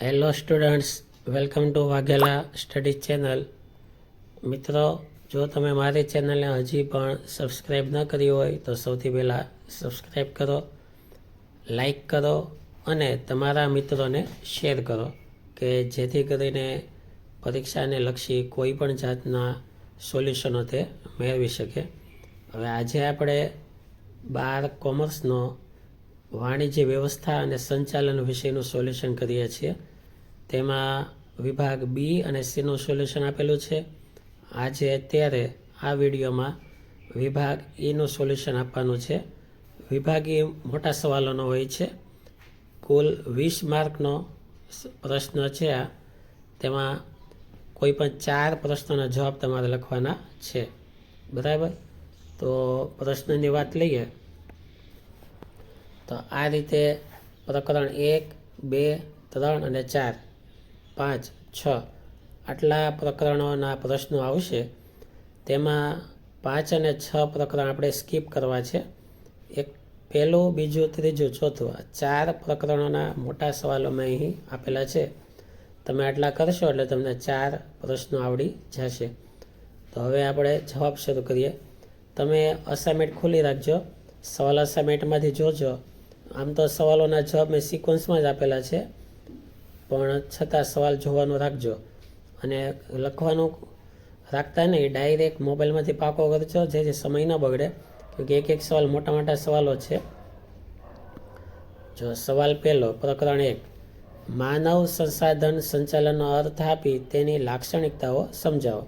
Hello students, welcome to Vaghela study channel. મિત્રો, જો તમે મારી ચેનલને હજી પણ સબસ્ક્રાઈબ ન કરી હોય તો સૌથી પહેલાં સબસ્ક્રાઈબ કરો, લાઈક કરો અને તમારા મિત્રોને શેર કરો કે જેથી કરીને પરીક્ષાને લક્ષી કોઈ પણ જાતના સોલ્યુશનો તે મેળવી શકે. હવે આજે આપણે 12 કોમર્સનો વાણિજ્ય વ્યવસ્થા અને સંચાલન વિષયનું સોલ્યુશન કરીએ છીએ. તેમાં વિભાગ બી અને સીનું સોલ્યુશન આપેલું છે. અત્યારે આ વિડીયોમાં વિભાગ ઈનું સોલ્યુશન આપવાનું છે. વિભાગ ઈ મોટા સવાલોનો હોય છે. કુલ 20 માર્કનો પ્રશ્ન છે. તેમાં કોઈ પણ 4 પ્રશ્નોના જવાબ તમારે લખવાના છે. બરાબર? તો પ્રશ્નની વાત લઈએ તો આ રીતે પ્રકરણ 1, 2, 3 અને 4, 5, 6 આટલા પ્રકરણોના પ્રશ્નો આવશે. તેમાં 5 અને 6 પ્રકરણ આપણે સ્કીપ કરવા છે. એક પહેલું, બીજું, ત્રીજું, ચોથું 4 પ્રકરણોના મોટા સવાલો મેં અહીં આપેલા છે. તમે આટલા કરશો એટલે તમને 4 પ્રશ્નો આવડી જશે. તો હવે આપણે જવાબ શરૂ કરીએ. તમે અસાઇનમેન્ટ ખોલી રાખજો. સવાલ અસાઇનમેન્ટમાંથી જોજો. આમ તો સવાલોના જવાબ મેં સિક્વન્સમાં જ આપેલા છે, પણ છતાં સવાલ જોવાનું રાખજો અને લખવાનું રાખતા નહીં, ડાયરેક્ટ મોબાઈલમાંથી પાકો કરજો જેથી સમય ન બગડે, કેમકે એક સવાલ મોટા સવાલો છે. જો સવાલ પહેલો, પ્રકરણ 1, માનવ સંસાધન સંચાલનનો અર્થ આપી તેની લાક્ષણિકતાઓ સમજાવો.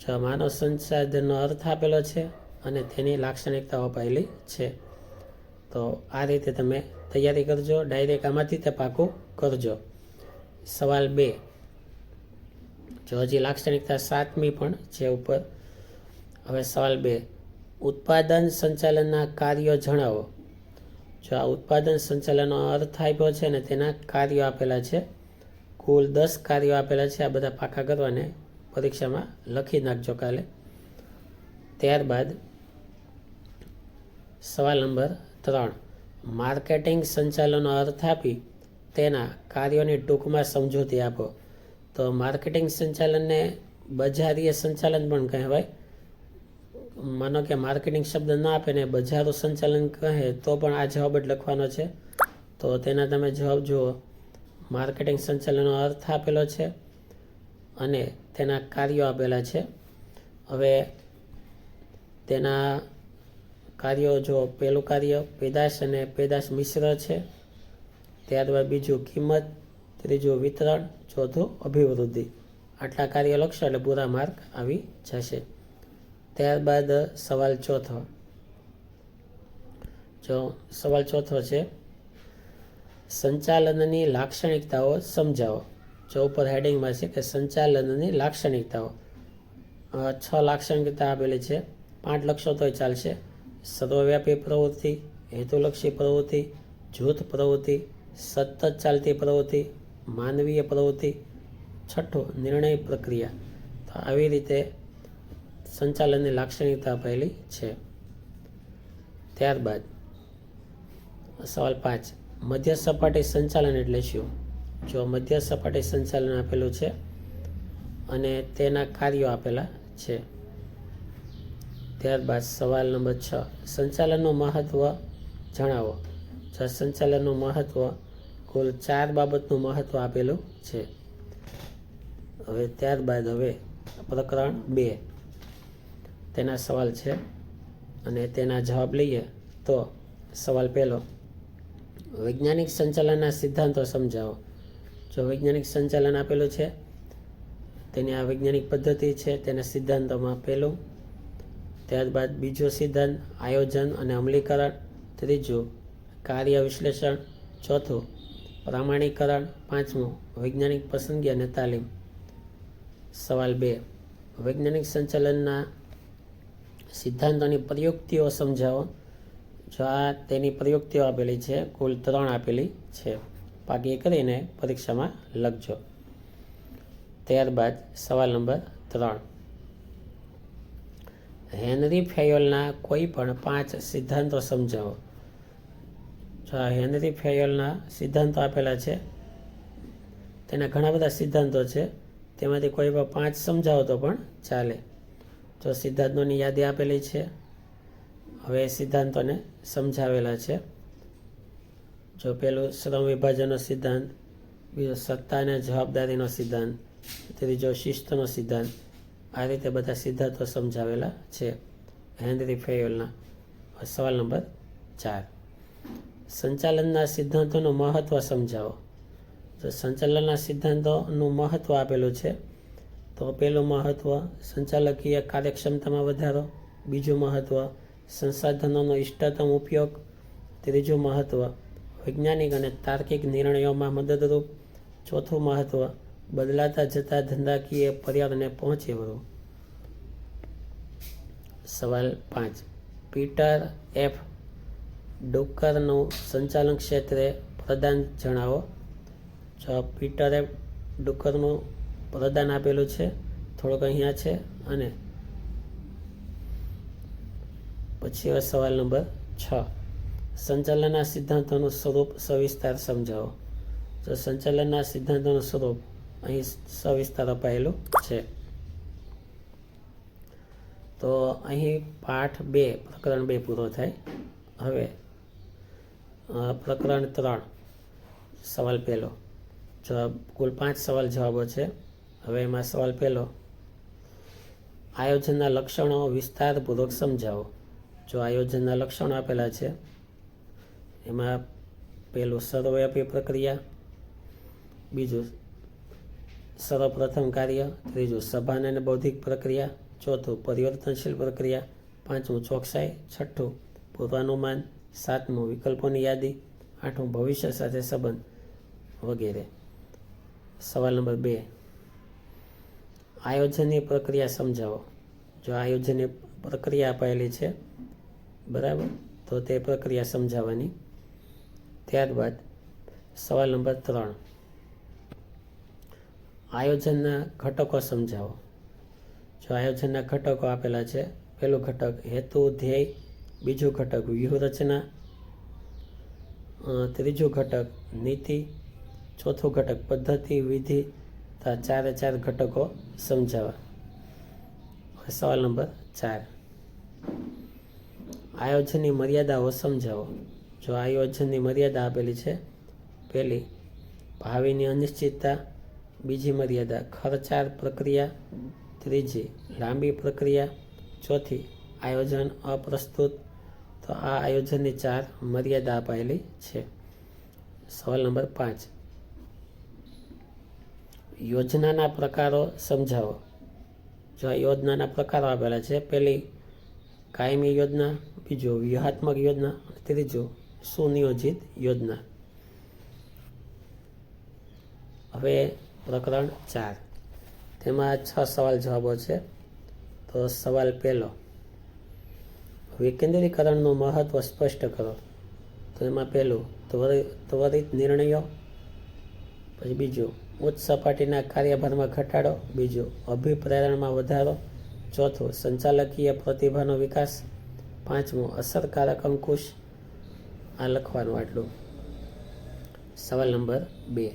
જો માનવ સંસાધનનો અર્થ આપેલો છે અને તેની લાક્ષણિકતાઓ આપેલી છે. તો આ રીતે તમે તૈયારી કરજો, ડાયરેક્ટ આમાંથી તે પાકું કરજો. સવાલ 2, જો હજી લાક્ષણિકતા 7મી પણ છે ઉપર. હવે સવાલ 2, ઉત્પાદન સંચાલનના કાર્યો જણાવો. જો આ ઉત્પાદન સંચાલનનો અર્થ આપ્યો છે અને તેના કાર્યો આપેલા છે. કુલ 10 કાર્યો આપેલા છે. આ બધા પાકા કરવાને પરીક્ષામાં લખી નાખજો કાલે. ત્યારબાદ સવાલ નંબર 3, માર્કેટિંગ સંચાલનનો અર્થ આપી તેના કાર્યોની ટૂંકમાં સમજૂતી આપો. તો માર્કેટિંગ સંચાલનને બજારીય સંચાલન પણ કહેવાય. માનો કે માર્કેટિંગ શબ્દ ના આપે ને બજારું સંચાલન કહે તો પણ આ જવાબ જ લખવાનો છે. તો તેના તમે જવાબ જુઓ. માર્કેટિંગ સંચાલનનો અર્થ આપેલો છે અને તેના કાર્યો આપેલા છે. હવે તેના કાર્યો જો, પહેલું કાર્ય પેદાશ અને પેદાશ મિશ્ર છે. ત્યારબાદ બીજું કિંમત, ત્રીજું વિતરણ, ચોથું અભિવૃદ્ધિ. આટલા કાર્ય લખશો એટલે પૂરા માર્ક આવી જશે. ત્યારબાદ સવાલ ચોથો, જો સવાલ ચોથો છે, સંચાલનની લાક્ષણિકતાઓ સમજાવો. જો ઉપર હેડિંગમાં છે કે સંચાલનની લાક્ષણિકતાઓ. 6 લાક્ષણિકતા આપેલી છે. 5 લખશો તોય ચાલશે. સર્વવ્યાપી પ્રવૃત્તિ, હેતુલક્ષી પ્રવૃત્તિ, જૂથ પ્રવૃત્તિ, સતત ચાલતી પ્રવૃત્તિ, માનવીય પ્રવૃત્તિ, છઠ્ઠું નિર્ણય પ્રક્રિયા. તો આવી રીતે સંચાલનની લાક્ષણિકતા આપેલી છે. ત્યારબાદ સવાલ 5, મધ્ય સપાટી સંચાલન એટલે શું? જો મધ્ય સપાટી સંચાલન આપેલું છે અને તેના કાર્યો આપેલા છે. ત્યારબાદ સવાલ નંબર 6, સંચાલનનું મહત્વ જણાવો. જો સંચાલનનું મહત્વ, કુલ 4 બાબતનું મહત્વ આપેલું છે. હવે ત્યારબાદ પ્રકરણ 2, તેના સવાલ છે અને તેના જવાબ લઈએ. તો સવાલ પહેલો, વૈજ્ઞાનિક સંચાલનના સિદ્ધાંતો સમજાવો. જો વૈજ્ઞાનિક સંચાલન આપેલું છે, તેની આ વૈજ્ઞાનિક પદ્ધતિ છે, તેના સિદ્ધાંતોમાં પહેલું. ત્યારબાદ બીજો સિદ્ધાંત આયોજન અને અમલીકરણ, ત્રીજું કાર્ય વિશ્લેષણ, ચોથું પ્રમાણીકરણ, પાંચમું વૈજ્ઞાનિક પસંદગી અને તાલીમ. સવાલ 2, વૈજ્ઞાનિક સંચાલનના સિદ્ધાંતોની પ્રયુક્તિઓ સમજાવો. જો આ તેની પ્રયુક્તિઓ આપેલી છે, કુલ 3 આપેલી છે. પાકી કરીને પરીક્ષામાં લખજો. ત્યારબાદ સવાલ નંબર 3, હેનરી ફેયોલના કોઈ પણ 5 સિદ્ધાંતો સમજાવો. જો હેનરી ફેયોલના સિદ્ધાંતો આપેલા છે તેના ઘણા બધા સિદ્ધાંતો છે, તેમાંથી કોઈ પણ 5 સમજાવો તો પણ ચાલે. તો સિદ્ધાંતોની યાદી આપેલી છે. હવે સિદ્ધાંતોને સમજાવેલા છે. જો પેલું શ્રમ વિભાજનનો સિદ્ધાંત, બીજો સત્તા અને જવાબદારીનો સિદ્ધાંત, ત્રીજો શિસ્તનો સિદ્ધાંત, આ રીતે બધા સિદ્ધાંતો સમજાવેલા છે હેનરી ફેયોલના. સવાલ નંબર 4, સંચાલનના સિદ્ધાંતોનું મહત્વ સમજાવો. તો સંચાલનના સિદ્ધાંતોનું મહત્વ આપેલું છે. તો પહેલું મહત્વ સંચાલકીય કાર્યક્ષમતામાં વધારો, બીજું મહત્વ સંસાધનોનો ઇષ્ટતમ ઉપયોગ, ત્રીજું મહત્વ વૈજ્ઞાનિક અને તાર્કિક નિર્ણયોમાં મદદરૂપ, ચોથું મહત્વ બદલાતા જતા ધંધાકીય પર્યાવરણને પહોંચી વળવું. સવાલ 5, પીટર એફ ડુકરનું સંચાલન ક્ષેત્રે પ્રદાન જણાવો. જો પીટર એફ ડુકરનું પ્રદાન આપેલું છે, થોડુંક અહીંયા છે. અને પછી સવાલ નંબર 6, સંચાલનના સિદ્ધાંતોનું સ્વરૂપ સવિસ્તાર સમજાવો. તો સંચાલનના સિદ્ધાંતોનું સ્વરૂપ અહીં સવિસ્તાર અપાયેલું છે. તો અહીં પાઠ 2 પ્રકરણ 2 પૂરો થાય. હવે પ્રકરણ 3 સવાલ પહેલો. કુલ 5 સવાલ જવાબો છે. હવે એમાં સવાલ પહેલો, આયોજનના લક્ષણો વિસ્તારપૂર્વક સમજાવો. જો આયોજનના લક્ષણો આપેલા છે, એમાં પહેલું સર્વવ્યાપી પ્રક્રિયા, બીજું સર્વપ્રથમ કાર્ય, ત્રીજું સભાન અને બૌદ્ધિક પ્રક્રિયા, ચોથું પરિવર્તનશીલ પ્રક્રિયા, પાંચમું ચોકસાઈ, છઠ્ઠું પૂર્વાનુમાન, સાતમું વિકલ્પોની યાદી, આઠમું ભવિષ્ય સાથે સંબંધ વગેરે. સવાલ નંબર 2, આયોજનની પ્રક્રિયા સમજાવો. જો આયોજનની પ્રક્રિયા અપાયેલી છે, બરાબર, તો તે પ્રક્રિયા સમજાવવાની. ત્યારબાદ સવાલ નંબર 3, આયોજનના ઘટકો સમજાવો. જો આયોજનના ઘટકો આપેલા છે, પહેલું ઘટક હેતુ ધ્યેય, બીજું ઘટક વ્યૂહરચના, ત્રીજું ઘટક નીતિ, ચોથું ઘટક પદ્ધતિ વિધિ. તો 4 ઘટકો સમજાવવા. સવાલ નંબર 4, આયોજનની મર્યાદાઓ સમજાવો. જો આયોજનની મર્યાદા આપેલી છે, પહેલી ભાવિની અનિશ્ચિતતા, બીજી મર્યાદા ખર્ચાળ પ્રક્રિયા, ત્રીજી લાંબી પ્રક્રિયા, ચોથી આયોજન અપ્રસ્તુત. તો આ આયોજનની 4 મર્યાદા અપાયેલી છે. સવાલ નંબર 5, યોજનાના પ્રકારો સમજાવો. જો યોજનાના પ્રકારો આપેલા છે, પહેલી કાયમી યોજના, બીજું વ્યૂહાત્મક યોજના, ત્રીજું સુનિયોજિત યોજના. હવે પ્રકરણ 4, તેમાં 6 સવાલ જવાબો છે. તો સવાલ પહેલો, વિકેન્દ્રીકરણનું મહત્વ સ્પષ્ટ કરો. તો એમાં પહેલું ત્વરિત નિર્ણયો, પછી બીજું ઉચ્ચ સપાટીના કાર્યભારમાં ઘટાડો, બીજું અભિપ્રેરણમાં વધારો, ચોથું સંચાલકીય પ્રતિભાનો વિકાસ, પાંચમું અસરકારક અંકુશ. આ લખવાનું આટલું. સવાલ નંબર 2,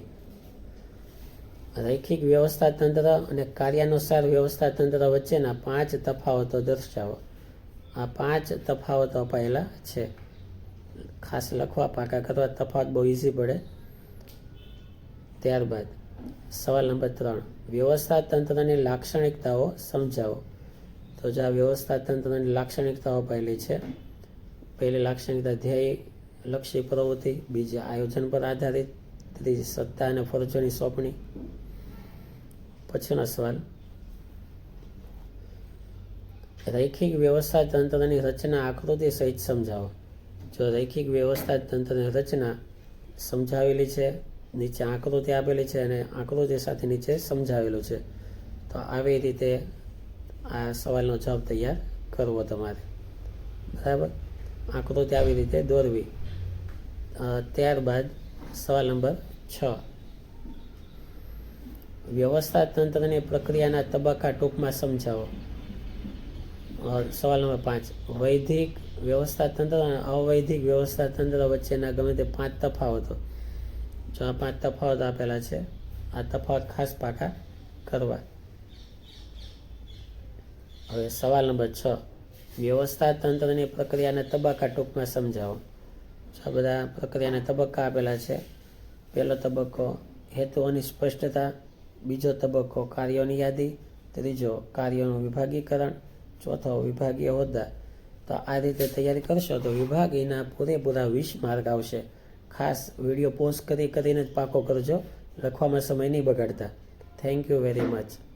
રૈખિક વ્યવસ્થા તંત્ર અને કાર્યાનુસાર વ્યવસ્થા તંત્ર વચ્ચેના 5 તફાવતો દર્શાવો. આ 5 તફાવતો અપાયેલા છે. ખાસ લખવા, પાકા કરવા, તફાવત બહુ ઇઝી પડે. ત્યારબાદ સવાલ નંબર 3, વ્યવસ્થા તંત્રની લાક્ષણિકતાઓ સમજાવો. તો જે આ વ્યવસ્થા તંત્રની લાક્ષણિકતાઓ અપાયેલી છે, પહેલી લાક્ષણિકતા ધ્યેય લક્ષી પ્રવૃત્તિ, બીજી આયોજન પર આધારિત, ત્રીજી સત્તા અને ફરજોની સોંપણી. પછીનો સવાલ, રૈખિક વ્યવસ્થા તંત્રની રચના આકૃતિ સહિત સમજાવો. જો રૈખિક વ્યવસ્થા તંત્રની રચના સમજાવેલી છે, નીચે આકૃતિ આપેલી છે અને આકૃતિ સાથે નીચે સમજાવેલું છે. તો આવી રીતે આ સવાલનો જવાબ તૈયાર કરવો તમારે. બરાબર, આકૃતિ આવી રીતે દોરવી. ત્યારબાદ સવાલ નંબર 6, વ્યવસ્થા તંત્રની પ્રક્રિયાના તબક્કા ટૂંકમાં સમજાવો. સવાલ નંબર 5, વૈધિક વ્યવસ્થા તંત્ર અને અવૈધિક વ્યવસ્થા તંત્ર વચ્ચેના ગમે તે 5 તફાવતો. જો આ 5 તફાવત આપેલા છે, આ તફાવત ખાસ પાકા કરવા. હવે સવાલ નંબર 6, વ્યવસ્થા તંત્રની પ્રક્રિયાને તબક્કા ટૂંકમાં સમજાવો. આ બધા પ્રક્રિયાને તબક્કા આપેલા છે. પહેલો તબક્કો હેતુઓની સ્પષ્ટતા, બીજો તબક્કો કાર્યોની યાદી, ત્રીજો કાર્યોનું વિભાગીકરણ, ચોથો વિભાગીય હોદ્દા. તો આ રીતે તૈયારી કરશો તો વિભાગીના પૂરેપૂરા 20 માર્ક આવશે. ખાસ વિડીયો પોઝ કરીને જ પાકો કરજો, લખવામાં સમય નહીં બગાડતા. Thank you very much.